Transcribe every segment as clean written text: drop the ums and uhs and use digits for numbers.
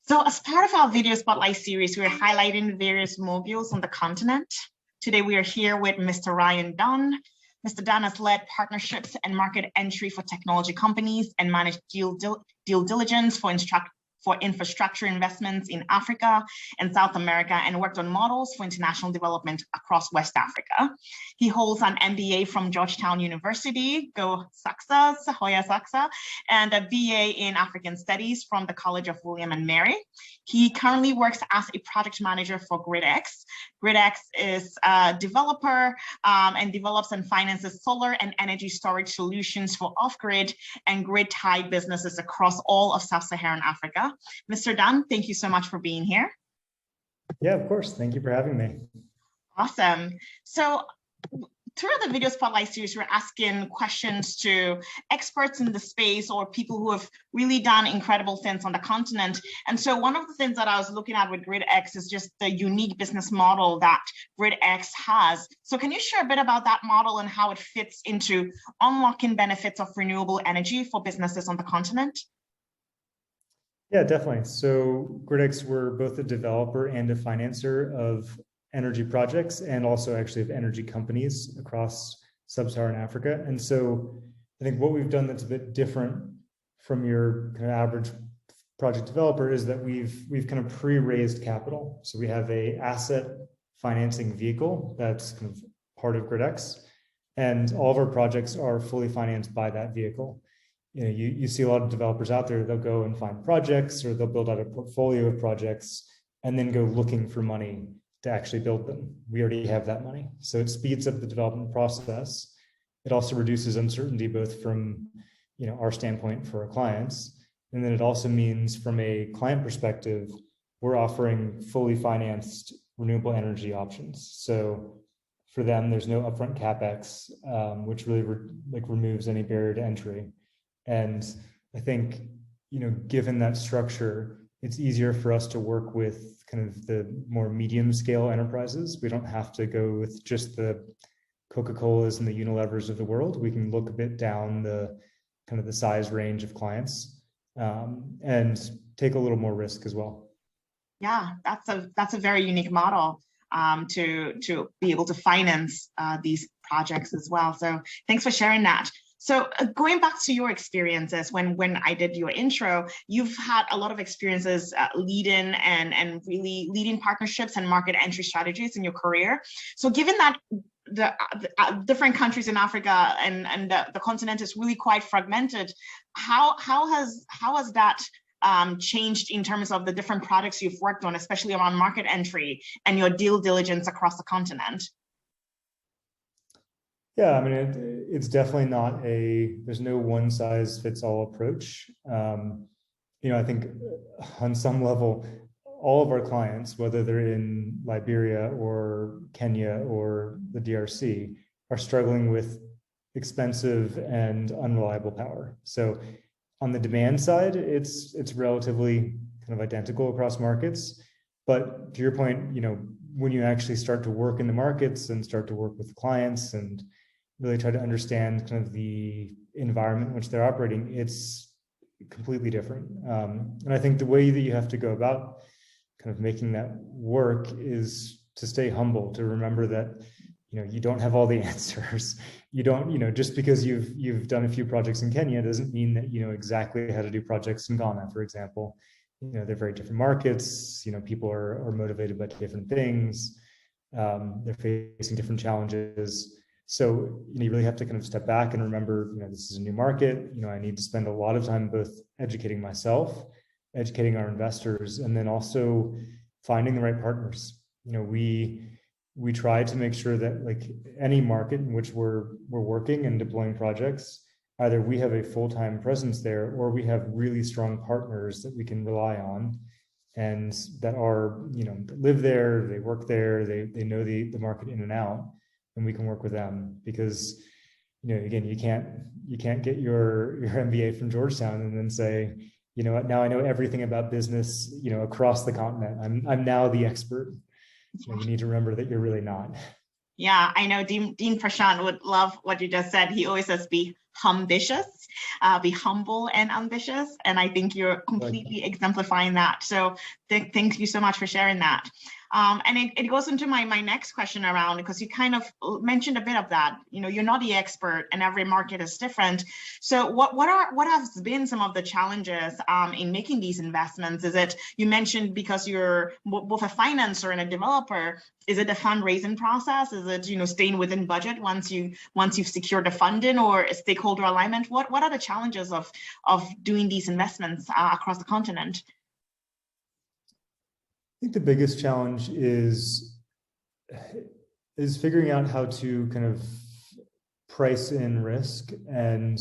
So as part of our video spotlight series, we're highlighting various mobiles on the continent. Today, we are here with Mr. Ryan Dunn. Mr. Dunn has led partnerships and market entry for technology companies and managed due diligence for infrastructure investments in Africa and South America, and worked on models for international development across West Africa. He holds an MBA from Georgetown University, go Saxas, Hoya Saxa, and a BA in African Studies from the College of William and Mary. He currently works as a project manager for GridX. GridX is a developer and develops and finances solar and energy storage solutions for off-grid and grid-tied businesses across all of Sub-Saharan Africa. Mr. Dunn, thank you so much for being here. Yeah, of course. Thank you for having me. Awesome. So throughout the video spotlight series, we're asking questions to experts in the space or people who have really done incredible things on the continent. And so one of the things that I was looking at with GridX is just the unique business model that GridX has. So can you share a bit about that model and how it fits into unlocking benefits of renewable energy for businesses on the continent? Yeah, definitely. So GridX, we're both a developer and a financier of energy projects and also actually of energy companies across Sub-Saharan Africa. And so I think what we've done that's a bit different from your kind of average project developer is that we've kind of pre-raised capital. So we have a asset financing vehicle that's kind of part of GridX, and all of our projects are fully financed by that vehicle. You see a lot of developers out there, they'll go and find projects or they'll build out a portfolio of projects and then go looking for money to actually build them. We already have that money. So it speeds up the development process. It also reduces uncertainty both from our standpoint for our clients. And then it also means from a client perspective, we're offering fully financed renewable energy options. So for them, there's no upfront CapEx, which really removes any barrier to entry. And I think, given that structure, it's easier for us to work with kind of the more medium scale enterprises. We don't have to go with just the Coca-Colas and the Unilevers of the world. We can look a bit down the kind of the size range of clients and take a little more risk as well. Yeah, that's a very unique model to be able to finance these projects as well. So thanks for sharing that. So going back to your experiences, when I did your intro, you've had a lot of experiences leading and really leading partnerships and market entry strategies in your career. So given that the different countries in Africa and the continent is really quite fragmented, how has that changed in terms of the different products you've worked on, especially around market entry and your due diligence across the continent? Yeah, I mean, it's definitely not there's no one size fits all approach. I think on some level, all of our clients, whether they're in Liberia or Kenya or the DRC, are struggling with expensive and unreliable power. So on the demand side, it's relatively kind of identical across markets. But to your point, when you actually start to work in the markets and start to work with clients and really try to understand kind of the environment in which they're operating, it's completely different. And I think the way that you have to go about kind of making that work is to stay humble, to remember that, you don't have all the answers. You don't, just because you've done a few projects in Kenya doesn't mean that you know exactly how to do projects in Ghana, for example. They're very different markets. People are motivated by different things. They're facing different challenges. So you really have to kind of step back and remember, this is a new market. I need to spend a lot of time both educating myself, educating our investors, and then also finding the right partners. We try to make sure that like any market in which we're working and deploying projects, either we have a full-time presence there or we have really strong partners that we can rely on and that are, that live there, they work there, they know the market in and out. And we can work with them because, again, you can't get your MBA from Georgetown and then say, what, now I know everything about business, across the continent. I'm now the expert. You need to remember that you're really not. Yeah, I know Dean Prashant would love what you just said. He always says, be ambitious, be humble and ambitious. And I think you're completely exemplifying that. So thank you so much for sharing that. And it goes into my next question around, because you kind of mentioned a bit of that. You know, you're not the expert and every market is different. So what has been some of the challenges in making these investments? Is it, you mentioned because you're both a financer and a developer, is it a fundraising process? Is it, you know, staying within budget once you've secured the funding, or stakeholder alignment? What are the challenges of doing these investments across the continent? I think the biggest challenge is figuring out how to kind of price in risk and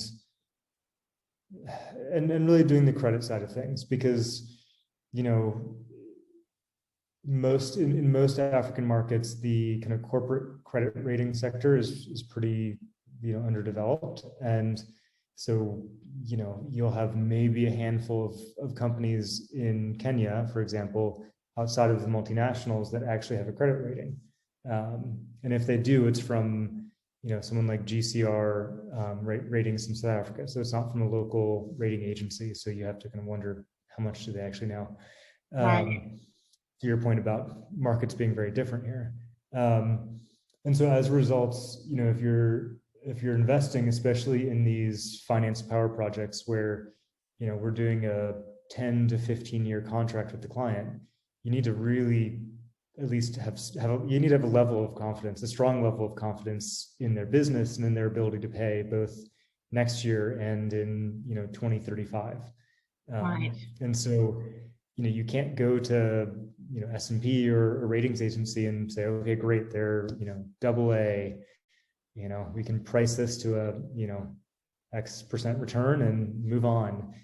really doing the credit side of things, because, you know, in most African markets, the kind of corporate credit rating sector is pretty, you know, underdeveloped. And so, you know, you'll have maybe a handful of companies in Kenya, for example, outside of the multinationals, that actually have a credit rating. And if they do, it's from, you know, someone like GCR ratings in South Africa. So it's not from a local rating agency. So you have to kind of wonder, how much do they actually know? Right. To your point about markets being very different here. And so as a result, you know, if you're investing, especially in these finance power projects where, you know, we're doing a 10 to 15 year contract with the client, you need to really at least have a level of confidence, a strong level of confidence in their business and in their ability to pay both next year and in, you know, 2035. Right. And so, you know, you can't go to, you know, S&P or a ratings agency and say, okay, great, they're, you know, AA, you know, we can price this to a, you know, X% return and move on.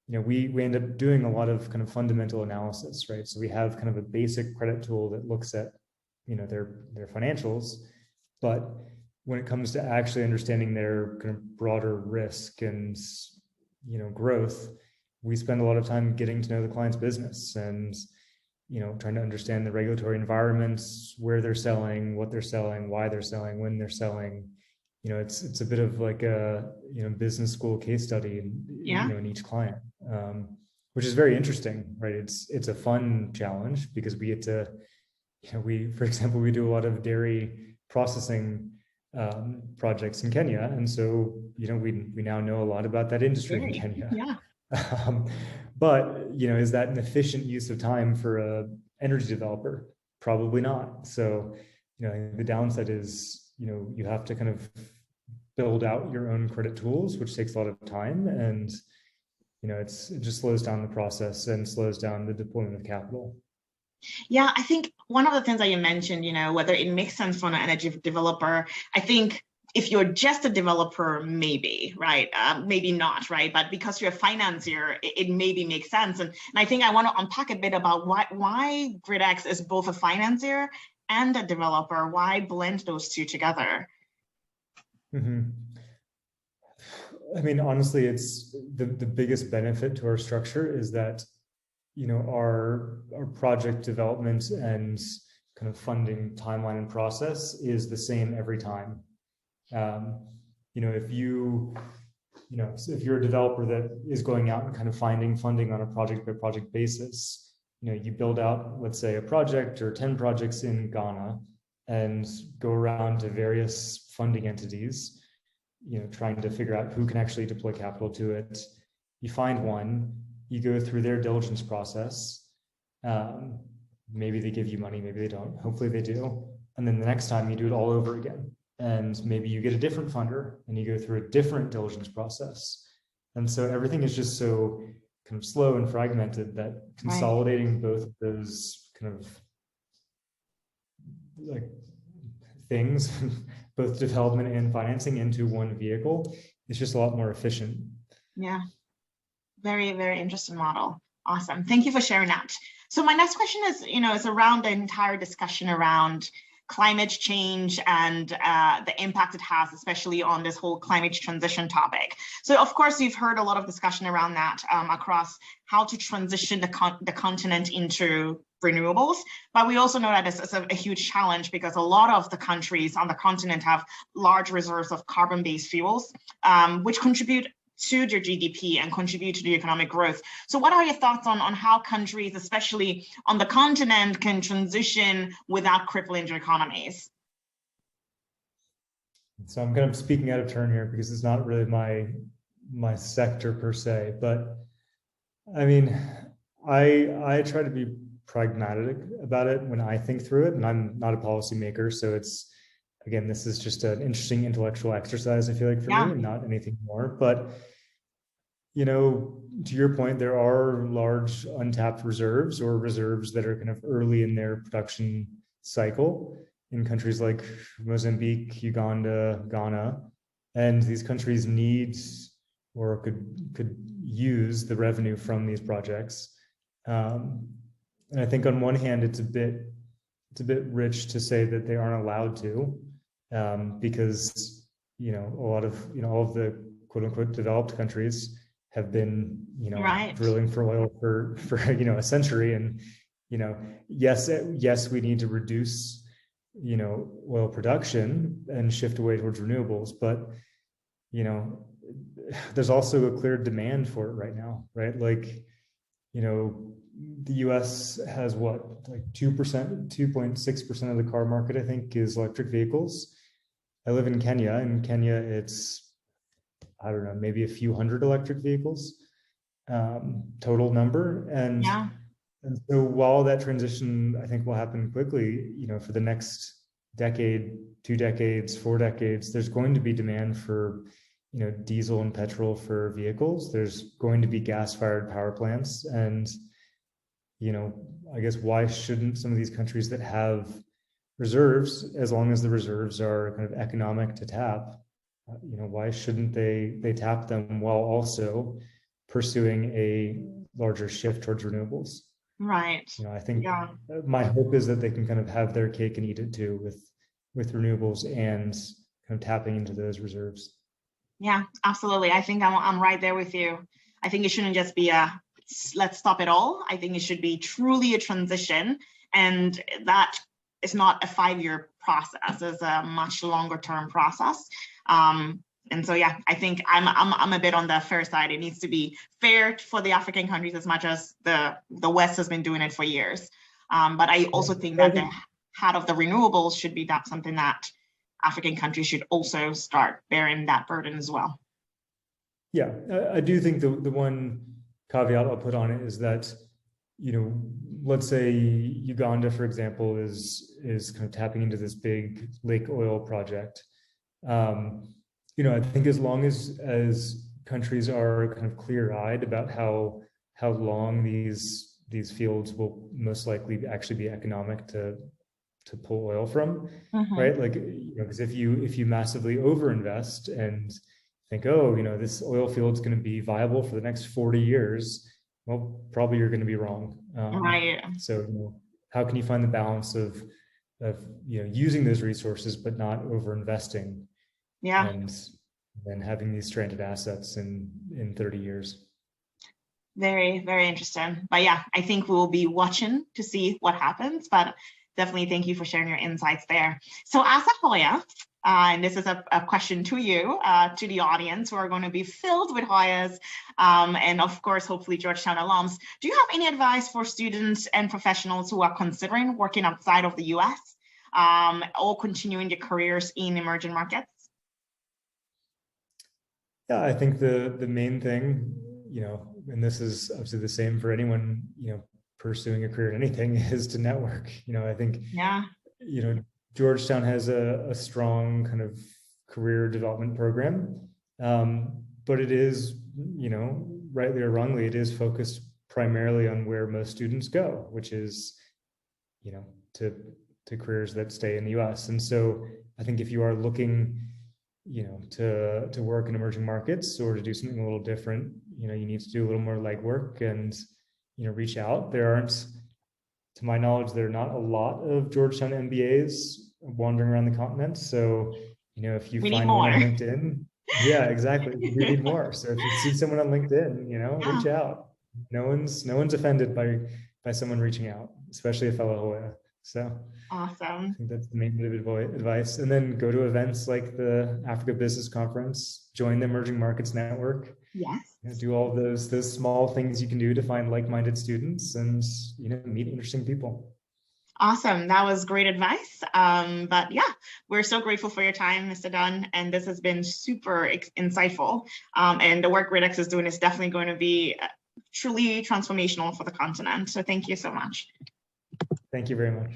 You know, we end up doing a lot of kind of fundamental analysis, right? So we have kind of a basic credit tool that looks at, you know, their financials, but when it comes to actually understanding their kind of broader risk and, you know, growth, we spend a lot of time getting to know the client's business and, you know, trying to understand the regulatory environments, where they're selling, what they're selling, why they're selling, when they're selling. You know, it's a bit of like a, you know, business school case study, Yeah. you know, in each client, which is very interesting, right? It's a fun challenge because we get to, you know, for example, we do a lot of dairy processing projects in Kenya, and so, you know, we now know a lot about that industry in Kenya. Yeah. But, you know, is that an efficient use of time for a energy developer? Probably not. So, you know, the downside is, you know, you have to kind of build out your own credit tools, which takes a lot of time, and, you know, it just slows down the process and slows down the deployment of capital. Yeah, I think one of the things that you mentioned, you know, whether it makes sense for an energy developer, I think if you're just a developer, maybe, right? Maybe not, right? But because you're a financier, it maybe makes sense. And I think I want to unpack a bit about why GridX is both a financier and a developer. Why blend those two together? Mm-hmm. I mean, honestly, it's the biggest benefit to our structure is that, you know, our project development and kind of funding timeline and process is the same every time. You know, if you're a developer that is going out and kind of finding funding on a project by project basis, you know, you build out, let's say, a project or 10 projects in Ghana and go around to various funding entities, you know, trying to figure out who can actually deploy capital to it. You find one, you go through their diligence process. Maybe they give you money, maybe they don't. Hopefully they do. And then the next time you do it all over again. And maybe you get a different funder and you go through a different diligence process. And so everything is just so kind of slow and fragmented that consolidating both of those kind of like things, both development and financing, into one vehicle is just a lot more efficient. Yeah, very, very interesting model. Awesome. Thank you for sharing that. So my next question is, you know, is around the entire discussion around climate change and the impact it has, especially on this whole climate transition topic. So of course, you've heard a lot of discussion around that across how to transition the continent into renewables. But we also know that it's a huge challenge because a lot of the countries on the continent have large reserves of carbon-based fuels, which contribute to their GDP and contribute to the economic growth. So what are your thoughts on how countries, especially on the continent, can transition without crippling their economies? So I'm kind of speaking out of turn here because it's not really my sector per se, but I mean, I try to be pragmatic about it when I think through it, and I'm not a policymaker, so it's, again, this is just an interesting intellectual exercise, I feel like, for me, and not anything more. But, you know, to your point, there are large untapped reserves, or reserves that are kind of early in their production cycle in countries like Mozambique, Uganda, Ghana, and these countries need or could use the revenue from these projects. And I think on one hand, it's a bit rich to say that they aren't allowed to, because, you know, a lot of, you know, all of the quote unquote developed countries have been, you know, drilling for oil for, you know, a century. And, you know, yes, we need to reduce, you know, oil production and shift away towards renewables, but, you know, there's also a clear demand for it right now, right? Like, you know, the US has what, like 2.6% of the car market, I think, is electric vehicles. I live in Kenya. In Kenya, it's, I don't know, maybe a few hundred electric vehicles, total number. And so while that transition, I think, will happen quickly, you know, for the next decade, 2 decades, 4 decades, there's going to be demand for, you know, diesel and petrol for vehicles. There's going to be gas-fired power plants. And, you know, I guess why shouldn't some of these countries that have reserves, as long as the reserves are kind of economic to tap, you know, why shouldn't they tap them while also pursuing a larger shift towards renewables? Right. You know, I think my hope is that they can kind of have their cake and eat it too with renewables and kind of tapping into those reserves. Yeah, absolutely. I think I'm right there with you. I think it shouldn't just be let's stop it all. I think it should be truly a transition, and that is not a 5-year process. It's a much longer term process. And so, yeah, I think I'm a bit on the fair side. It needs to be fair for the African countries as much as the West has been doing it for years. But I also think that the head of the renewables should be something that African countries should also start bearing that burden as well. Yeah, I do think the one caveat I'll put on it is that, you know, let's say Uganda, for example, is kind of tapping into this big lake oil project. You know, I think as long as countries are kind of clear-eyed about how long these fields will most likely actually be economic to pull oil from, right? Like, you know, because if you massively overinvest and think, oh, you know, this oil field is going to be viable for the next 40 years, well, probably you're going to be wrong. Right. So, you know, how can you find the balance of you know, using those resources but not overinvesting? Yeah. And then having these stranded assets in 30 years. Very, very interesting. But yeah, I think we will be watching to see what happens. But definitely thank you for sharing your insights there. So as a Hoya, and this is a question to you, to the audience who are going to be filled with Hoyas, and of course, hopefully Georgetown alums, do you have any advice for students and professionals who are considering working outside of the US or continuing their careers in emerging markets? Yeah, I think the main thing, you know, and this is obviously the same for anyone, you know, pursuing a career in anything, is to network. You know, I think, you know, Georgetown has a strong kind of career development program, but it is, you know, rightly or wrongly, it is focused primarily on where most students go, which is, you know, to careers that stay in the US. And so I think if you are looking, you know, to work in emerging markets or to do something a little different, you know, you need to do a little more legwork and, you know, reach out. There aren't, to my knowledge, there are not a lot of Georgetown MBAs wandering around the continent. So, if you We find need one on more. LinkedIn, yeah, exactly. We need more. So if you see someone on LinkedIn, reach out. No one's offended by someone reaching out, especially a fellow Hoya. So Awesome. I think that's the main bit of advice. And then go to events like the Africa Business Conference, join the Emerging Markets Network. Yes. Do all of those small things you can do to find like-minded students and meet interesting people. Awesome. That was great advice. But yeah, we're so grateful for your time, Mr. Dunn, and this has been super insightful. And the work GridX is doing is definitely going to be truly transformational for the continent. So thank you so much. Thank you very much.